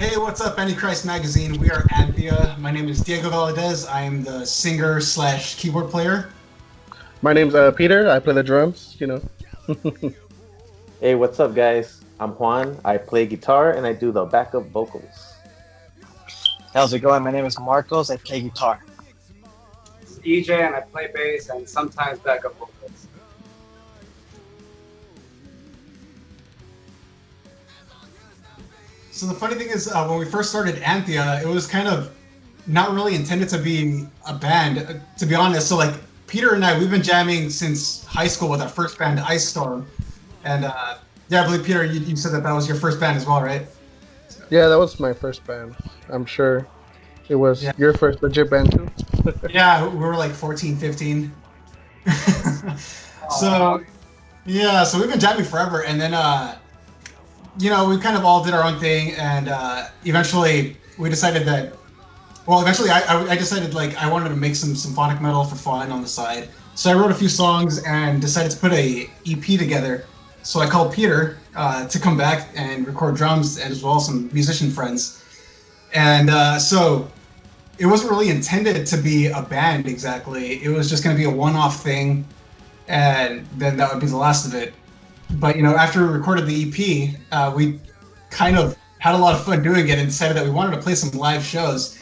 Hey, what's up, Antichrist Magazine? We are Anthea. My name is Diego Valadez. I am the singer slash keyboard player. My name's Peter. I play the drums. Hey, what's up, guys? I'm Juan. I play guitar and I do the backup vocals. How's it going? My name is Marcos. I play guitar. It's EJ and I play bass and sometimes backup vocals. So the funny thing is, when we first started Anthea, it was kind of not really intended to be a band, to be honest. So like Peter and I, we've been jamming since high school with our first band, Ice Storm. And yeah, I believe Peter, you said that was your first band as well, right? Yeah, that was my first band. I'm sure it was your first legit band too. Yeah, we were like 14, 15. So yeah, so we've been jamming forever, and then we kind of all did our own thing, and eventually we decided that. Well, eventually I decided like I wanted to make some symphonic metal for fun on the side. So I wrote a few songs and decided to put a EP together. So I called Peter to come back and record drums, and as well as some musician friends. And so it wasn't really intended to be a band exactly. It was just going to be a one-off thing, and then that would be the last of it. But after we recorded the EP, we kind of had a lot of fun doing it and decided that we wanted to play some live shows.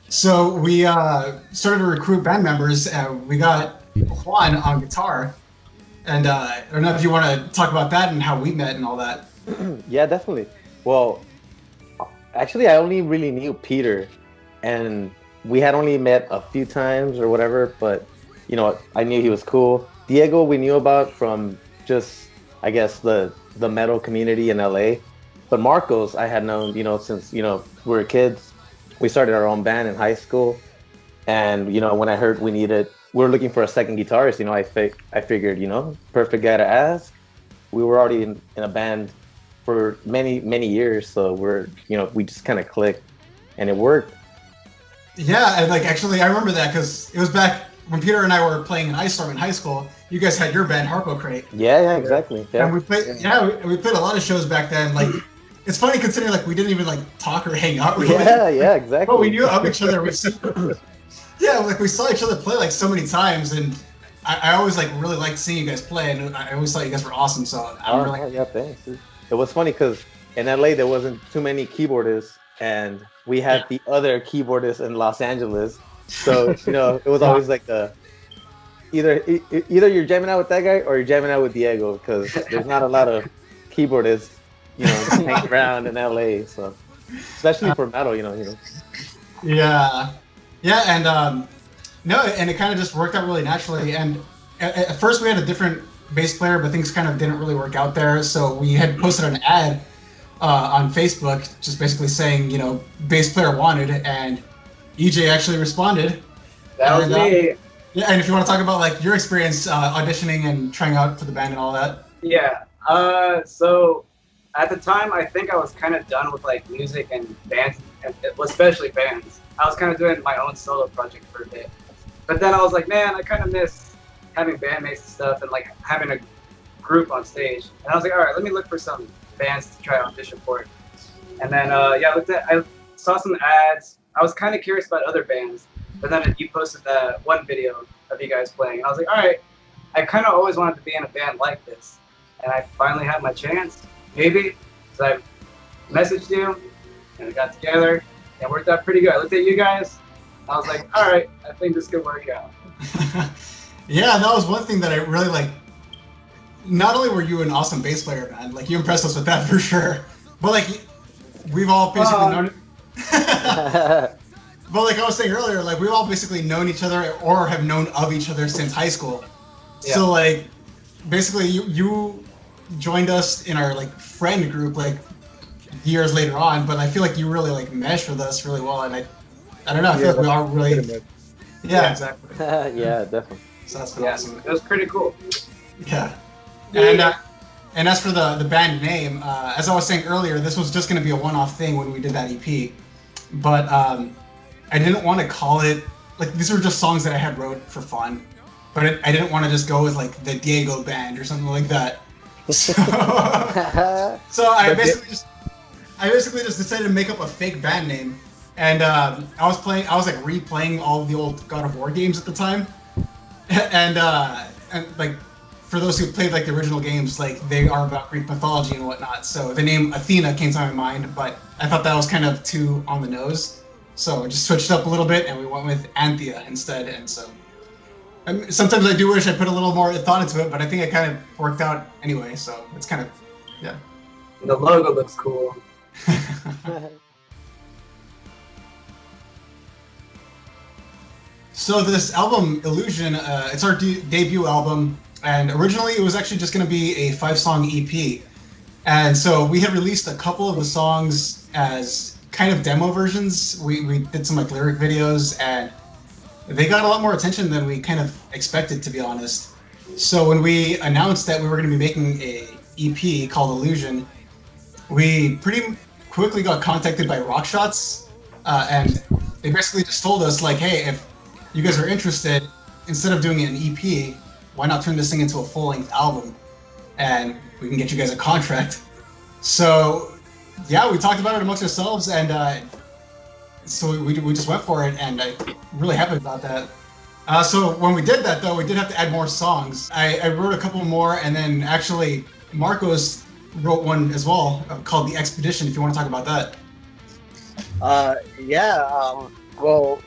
So we started to recruit band members. We got Juan on guitar, and I don't know if you want to talk about that and how we met and all that. Yeah, definitely. Well, actually, I only really knew Peter, and we had only met a few times or whatever, but I knew he was cool. Diego we knew about from just, I guess, the metal community in LA. But Marcos I had known, since, we were kids. We started our own band in high school. And, when I heard we were looking for a second guitarist, I figured, perfect guy to ask. We were already in a band for many, many years. So we just kind of clicked and it worked. Yeah, and actually I remember that because it was back when Peter and I were playing in Ice Storm in high school. You guys had your band Harpo Crate. Yeah, exactly. Yeah. And we played we played a lot of shows back then. Like it's funny considering we didn't even talk or hang out really. Yeah, exactly. But we knew of each other. We saw each other play so many times, and I always really liked seeing you guys play, and I always thought you guys were awesome. So yeah, thanks. It was funny because in LA there wasn't too many keyboardists, and we had the other keyboardist in Los Angeles. So it was always either you're jamming out with that guy or you're jamming out with Diego, because there's not a lot of keyboardists hanging around in LA. So especially for metal, Yeah, and and it kind of just worked out really naturally. And at first we had a different bass player, but things kind of didn't really work out there. So we had posted an ad on Facebook, just basically saying, bass player wanted, and EJ actually responded. That was me. Yeah, and if you want to talk about your experience auditioning and trying out for the band and all that. Yeah. So at the time, I think I was kind of done with music and bands, and especially bands. I was kind of doing my own solo project for a bit. But then I was like, man, I kind of miss having bandmates and stuff and having a group on stage. And I was like, all right, let me look for some bands to try to audition for. And then I saw some ads. I was kind of curious about other bands, but then you posted that one video of you guys playing. And I was like, all right, I kind of always wanted to be in a band like this. And I finally had my chance, maybe. So I messaged you, and we got together. It worked out pretty good. I looked at you guys. I was like, all right, I think this could work out. Yeah, that was one thing that I really Not only were you an awesome bass player, man, you impressed us with that for sure. But we've all basically known. But like I was saying earlier, we've all basically known each other or have known of each other since high school. Yeah. So basically you joined us in our friend group years later on, but I feel you really meshed with us really well, and I don't know, I feel we all really. Yeah, exactly. Yeah, definitely. So that's been awesome. It was pretty cool. Yeah. And as for the band name, as I was saying earlier, this was just going to be a one-off thing when we did that EP. But I didn't want to call it these were just songs that I had wrote for fun. But I didn't want to just go with the Diego Band or something like that. So I basically I basically just decided to make up a fake band name, and I was like replaying all the old God of War games at the time, and like for those who played like the original games, like they are about Greek mythology and whatnot. So the name Athena came to my mind, but I thought that was kind of too on the nose, so I just switched up a little bit and we went with Anthea instead. And so sometimes I do wish I put a little more thought into it, but I think it kind of worked out anyway. So it's kind of yeah. The logo looks cool. So this album, Illusion, it's our debut album, and originally it was actually just going to be a 5-song EP. And so we had released a couple of the songs as kind of demo versions. We did some like lyric videos, and they got a lot more attention than we kind of expected, to be honest. So when we announced that we were going to be making a EP called Illusion, we pretty quickly got contacted by Rockshots, and they basically just told us like, hey, if you guys are interested, instead of doing an EP, why not turn this thing into a full-length album, and we can get you guys a contract. So yeah, we talked about it amongst ourselves, and so we just went for it, and I'm really happy about that. So when we did that, though, we did have to add more songs. I wrote a couple more, and then actually Marcos wrote one as well called The Expedition, if you want to talk about that. Well,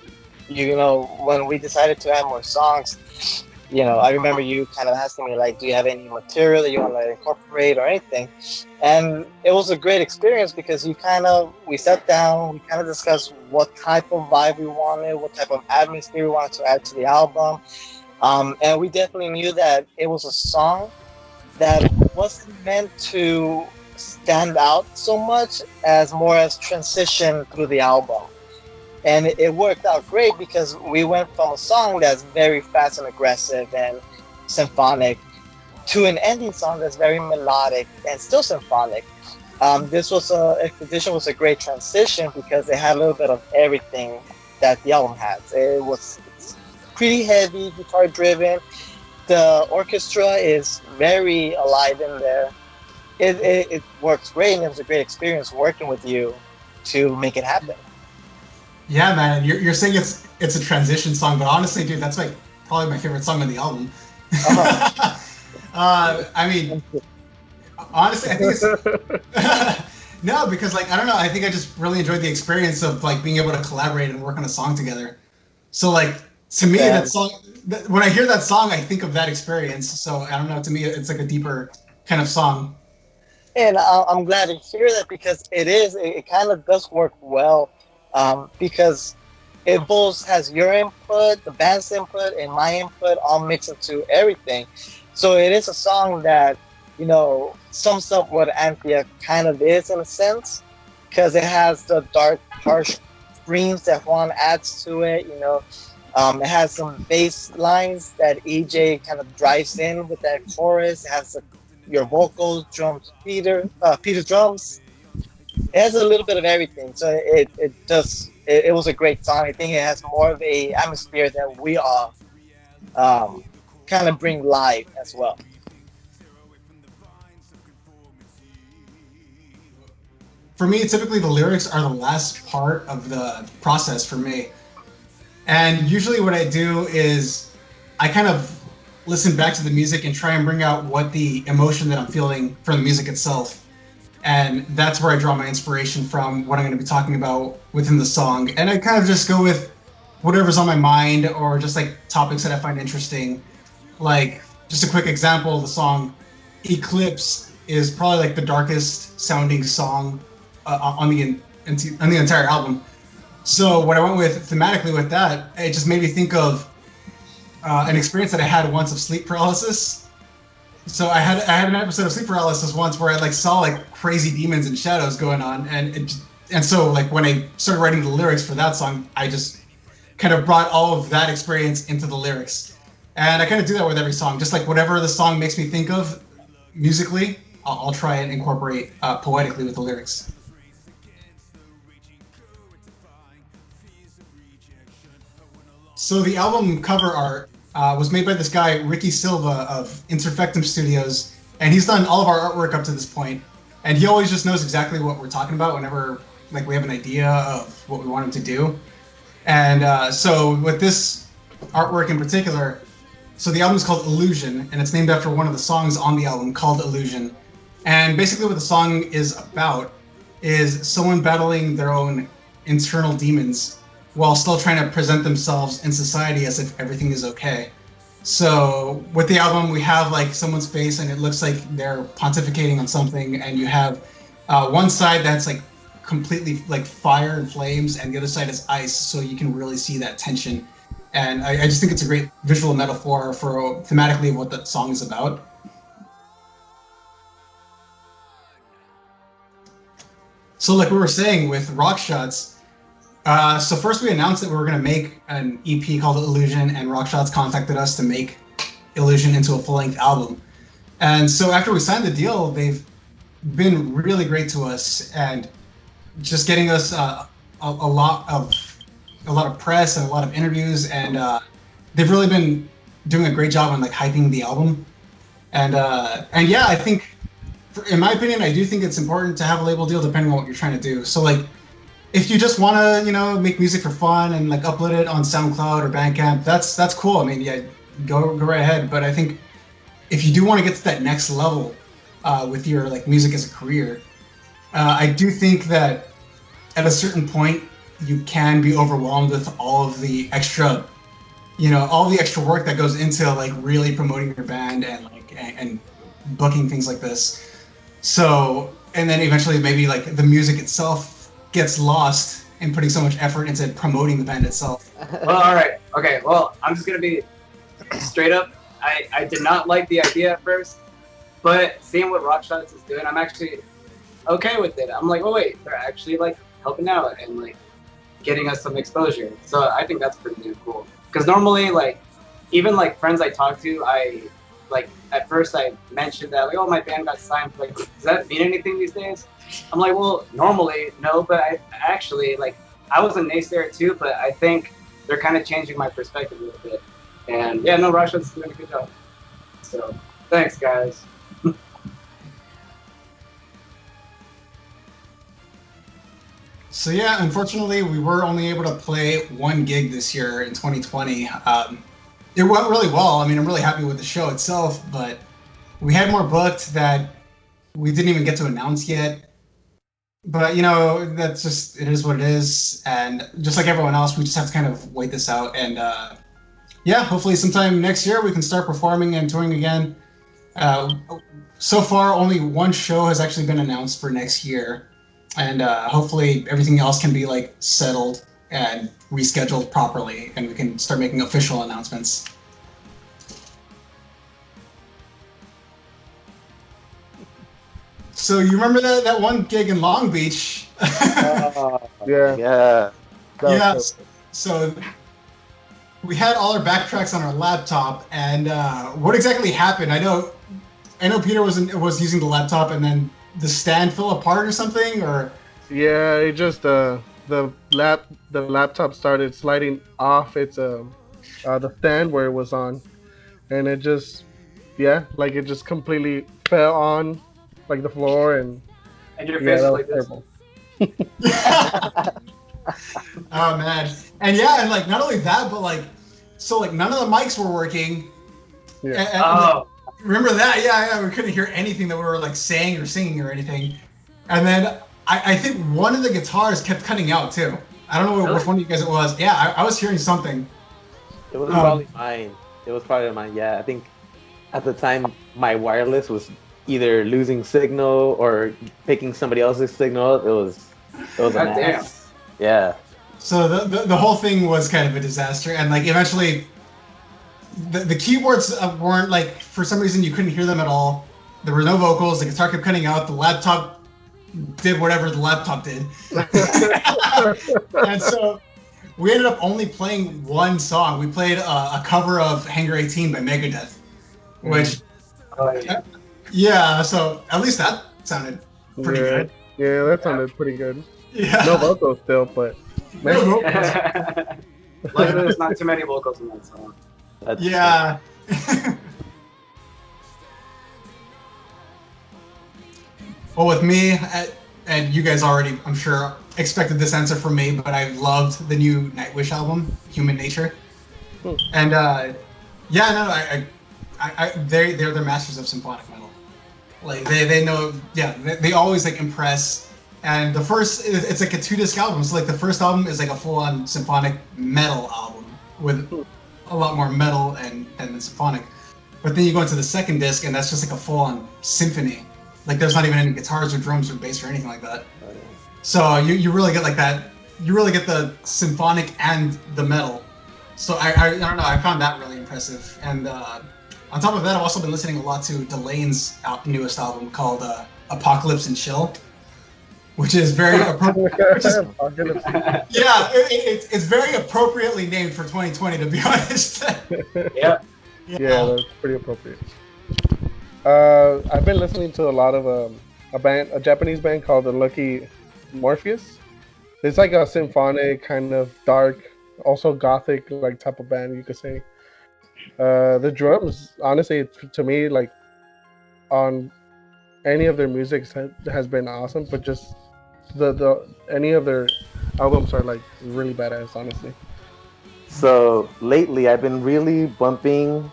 you know, when we decided to add more songs, you know, I remember you kind of asking me, like, do you have any material that you want to incorporate or anything? And it was a great experience because we sat down, we kind of discussed what type of vibe we wanted, what type of atmosphere we wanted to add to the album. And we definitely knew that it was a song that wasn't meant to stand out so much as more as transition through the album. And it worked out great because we went from a song that's very fast and aggressive and symphonic to an ending song that's very melodic and still symphonic. Expedition was a great transition because it had a little bit of everything that the album has. It's pretty heavy, guitar driven. The orchestra is very alive in there. It works great, and it was a great experience working with you to make it happen. Yeah, man, you're saying it's a transition song, but honestly, dude, that's like probably my favorite song on the album. I mean, honestly, I think it's no, because like I don't know, I think I just really enjoyed the experience of like being able to collaborate and work on a song together. So like to me, that song, when I hear that song, I think of that experience. So I don't know, to me, it's like a deeper kind of song. And I'm glad to hear that because it kind of does work well. Because it both has your input, the band's input, and my input all mixed into everything. So it is a song that, you know, sums up what Anthea kind of is in a sense, because it has the dark, harsh screams that Juan adds to it, you know. It has some bass lines that EJ kind of drives in with that chorus. It has your vocals, drums, Peter's drums. It has a little bit of everything, so it was a great song. I think it has more of a atmosphere that we all kind of bring live as well. For me, typically the lyrics are the last part of the process for me. And usually what I do is I kind of listen back to the music and try and bring out what the emotion that I'm feeling from the music itself. And that's where I draw my inspiration from, what I'm going to be talking about within the song. And I kind of just go with whatever's on my mind or just like topics that I find interesting. Like, just a quick example, the song Eclipse is probably like the darkest sounding song on the entire album. So what I went with thematically with that, it just made me think of an experience that I had once of sleep paralysis. So I had an episode of sleep paralysis once where I like saw like crazy demons and shadows going on, and so like when I started writing the lyrics for that song, I just kind of brought all of that experience into the lyrics, and I kind of do that with every song. Just like whatever the song makes me think of musically, I'll try and incorporate poetically with the lyrics. So the album cover art was made by this guy, Ricky Silva of Interfectum Studios, and he's done all of our artwork up to this point. and he always just knows exactly what we're talking about whenever like we have an idea of what we want him to do. And so with this artwork in particular, so the album is called Illusion, and it's named after one of the songs on the album called Illusion. And basically what the song is about is someone battling their own internal demons while still trying to present themselves in society as if everything is okay. So with the album, we have like someone's face and it looks like they're pontificating on something, and you have one side that's like completely like fire and flames, and the other side is ice, so you can really see that tension. And I just think it's a great visual metaphor for thematically what that song is about. So like we were saying with Rockshots, so first we announced that we were going to make an EP called Illusion, and Rockshots contacted us to make Illusion into a full-length album. And so after we signed the deal, they've been really great to us, and just getting us a lot of press and a lot of interviews, and they've really been doing a great job on like hyping the album. And yeah, I think, in my opinion, I do think it's important to have a label deal depending on what you're trying to do. So like, if you just want to, make music for fun and like upload it on SoundCloud or Bandcamp, that's cool. I mean, yeah, go right ahead. But I think if you do want to get to that next level with your like music as a career, I do think that at a certain point you can be overwhelmed with all of the extra, all the extra work that goes into like really promoting your band and like and booking things like this. So, and then eventually maybe like the music itself gets lost in putting so much effort into promoting the band itself. Well, all right. Okay. Well, I'm just going to be straight up. I did not like the idea at first, but seeing what Rockshots is doing, I'm actually okay with it. I'm like, oh, wait, they're actually like helping out and like getting us some exposure. So I think that's pretty cool. Because normally, like, even like friends I talk to, like at first I mentioned that like, oh, my band got signed. Like, does that mean anything these days? I'm like, well, normally no, but I actually like I was a naysayer too, but I think they're kind of changing my perspective a little bit. And yeah, no, Rockshots is doing a good job. So thanks, guys. So yeah, unfortunately, we were only able to play one gig this year in 2020. It went really well. I mean, I'm really happy with the show itself, but we had more booked that we didn't even get to announce yet. But, that's just, it is what it is. And just like everyone else, we just have to kind of wait this out. And yeah, hopefully sometime next year we can start performing and touring again. So far, only one show has actually been announced for next year. And hopefully everything else can be like settled and rescheduled properly, and we can start making official announcements. So you remember that one gig in Long Beach? Yeah. Yeah. So we had all our backtracks on our laptop, and what exactly happened? I know Peter was using the laptop, and then the stand fell apart or something, or yeah, it just the laptop started sliding off its the stand where it was on, and it just completely fell on like the floor, and your face was like this. Oh man. And yeah, and like not only that, but like so like none of the mics were working. Yeah. And, remember that? Yeah, we couldn't hear anything that we were like saying or singing or anything. And then I think one of the guitars kept cutting out too. I don't know which one of you guys it was. Yeah, I was hearing something. It was probably mine. It was probably mine. Yeah, I think at the time my wireless was either losing signal or picking somebody else's signal. It was a mess. Yeah. So the whole thing was kind of a disaster, and like eventually the keyboards weren't like, for some reason you couldn't hear them at all. There were no vocals. The guitar kept cutting out. The laptop did whatever the laptop did. And so we ended up only playing one song. We played a cover of Hangar 18 by Megadeth, which yeah, so at least that sounded pretty good. Yeah, that sounded pretty good. Yeah. No vocals still, but no vocals. Like there's not too many vocals in that song. Well, with me, and you guys already, I'm sure, expected this answer from me, but I loved the new Nightwish album, Human Nature. And yeah, no, they're masters of symphonic metal. Like they know, yeah, they always like impress. And the first, it's like a 2-disc album. So like the first album is like a full-on symphonic metal album with a lot more metal and the symphonic. But then you go into the second disc, and that's just like a full-on symphony. Like there's not even any guitars or drums or bass or anything like that. So you really get like that. You really get the symphonic and the metal. So I don't know. I found that really impressive. And on top of that, I've also been listening a lot to Delane's newest album called Apocalypse and Chill, which is very appropriate. Yeah, it's very appropriately named for 2020, to be honest. Yeah. Yeah, that's pretty appropriate. I've been listening to a lot of a Japanese band called the Lucky Morpheus. It's like a symphonic kind of dark, also gothic like type of band, you could say. The drums, honestly, to me, like on any of their music has been awesome, but just the any of their albums are like really badass, honestly. So lately, I've been really bumping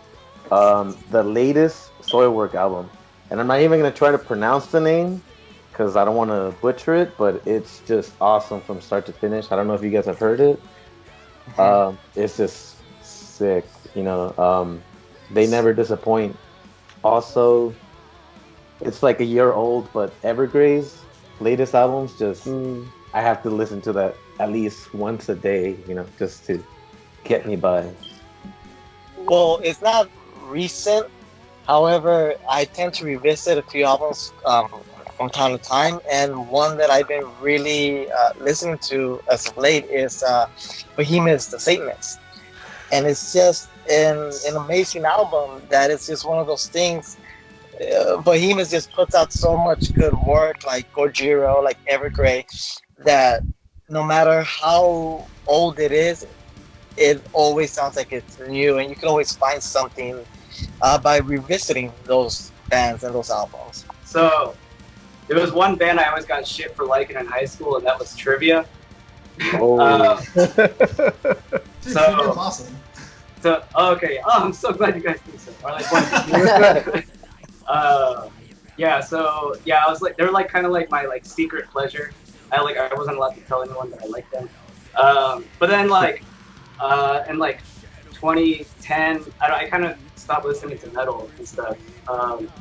the latest Soilwork album, and I'm not even gonna try to pronounce the name because I don't want to butcher it, but it's just awesome from start to finish. I don't know if you guys have heard it. It's just sick, you know. They never disappoint. Also, it's like a year old, but Evergrey's latest albums just I have to listen to that at least once a day, you know, just to get me by. Well, it's not recent. However, I tend to revisit a few albums from time to time, and one that I've been really listening to as of late is Behemoth's The Satanist. And it's just an amazing album that it's just one of those things. Behemoth just puts out so much good work, like Gojira, like Evergrey, that no matter how old it is, it always sounds like it's new, and you can always find something by revisiting those bands and those albums. So there was one band I always got shit for liking in high school, and that was Trivia. Oh, Dude, Trivia's awesome. So okay, I'm so glad you guys think so. Or like, yeah. So yeah, I was like, they're like kind of like my like secret pleasure. I wasn't allowed to tell anyone that I liked them. But then like in like 2010, I kind of stopped listening to metal and stuff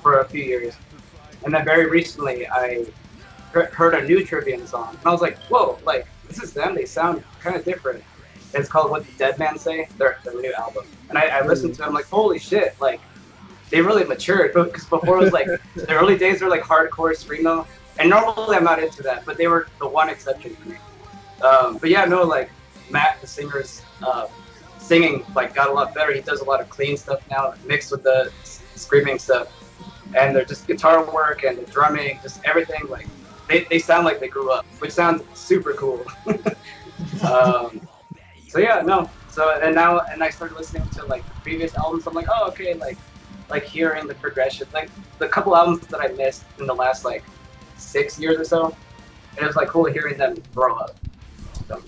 for a few years, and then very recently I heard a new Trivian song, and I was like, whoa, like this is them. They sound kind of different. It's called What the Dead Man Say, their new album. And I listened to it, I'm like, holy shit, like, they really matured. Because before it was like, the early days were like hardcore screamo. And normally I'm not into that, but they were the one exception for me. But yeah, no, like, Matt, the singer's singing, like, got a lot better. He does a lot of clean stuff now, mixed with the screaming stuff. And they're just guitar work and the drumming, just everything, like, they sound like they grew up, which sounds super cool. So yeah, no. So and I started listening to like the previous albums. I'm like, oh okay, like hearing the progression, like the couple albums that I missed in the last like 6 years or so. And it was like cool hearing them grow up. So.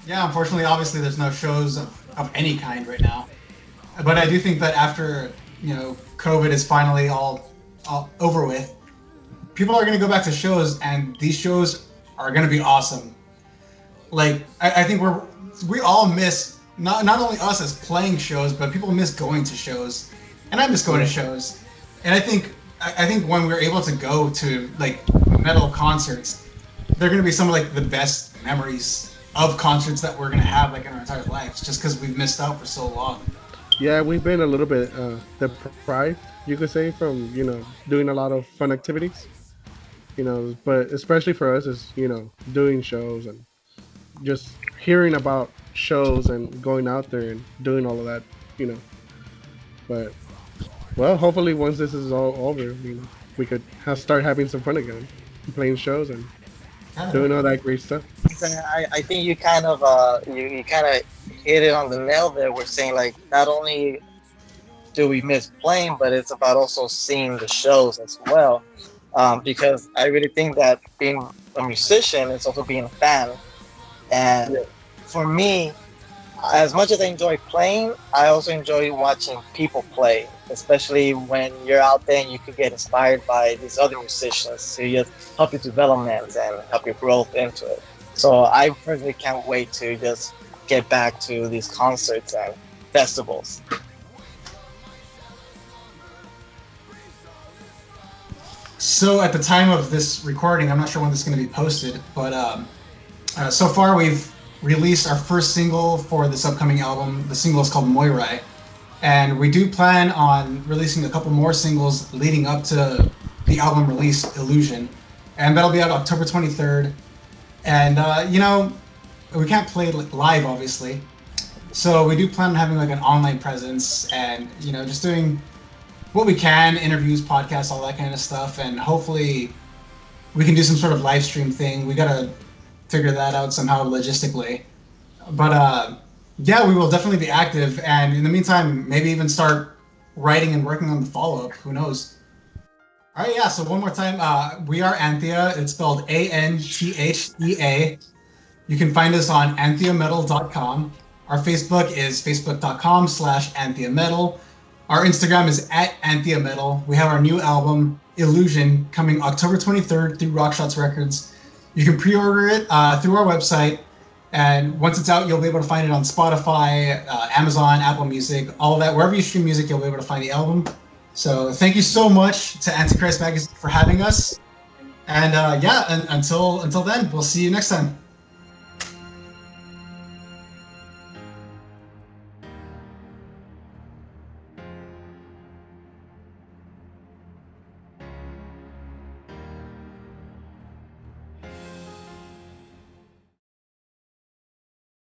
Yeah, unfortunately, obviously, there's no shows of any kind right now. But I do think that after COVID is finally all over with, people are going to go back to shows, and these shows are going to be awesome. Like, I think we all miss, not only us as playing shows, but people miss going to shows. And I miss going to shows. And I think when we're able to go to, like, metal concerts, they're going to be some of, like, the best memories of concerts that we're going to have, like, in our entire lives, just because we've missed out for so long. Yeah, we've been a little bit deprived, you could say, from, doing a lot of fun activities. But especially for us is, doing shows and just hearing about shows and going out there and doing all of that, But, well, hopefully once this is all over, we could start having some fun again, playing shows and doing all that great stuff. I think you kind of you kind of hit it on the nail there. We're saying like not only do we miss playing, but it's about also seeing the shows as well. Because I really think that being a musician is also being a fan. And for me, as much as I enjoy playing, I also enjoy watching people play, especially when you're out there and you could get inspired by these other musicians to just help your development and help your growth into it. So I personally can't wait to just get back to these concerts and festivals. So at the time of this recording, I'm not sure when this is going to be posted, but so far we've released our first single for this upcoming album. The single is called Moirai, and we do plan on releasing a couple more singles leading up to the album release, Illusion, and that'll be out October 23rd. And we can't play live, obviously, so we do plan on having like an online presence and just doing what we can, interviews, podcasts, all that kind of stuff, and hopefully we can do some sort of live stream thing. We gotta figure that out somehow logistically. But yeah, we will definitely be active, and in the meantime, maybe even start writing and working on the follow-up. Who knows? All right, yeah, so one more time. We are Anthea. It's spelled Anthea. You can find us on antheametal.com. Our Facebook is facebook.com/antheametal. Our Instagram is @antheametal. We have our new album, Illusion, coming October 23rd through Rockshots Records. You can pre-order it through our website, and once it's out, you'll be able to find it on Spotify, Amazon, Apple Music, all of that. Wherever you stream music, you'll be able to find the album. So thank you so much to Antichrist Magazine for having us. And until then, we'll see you next time.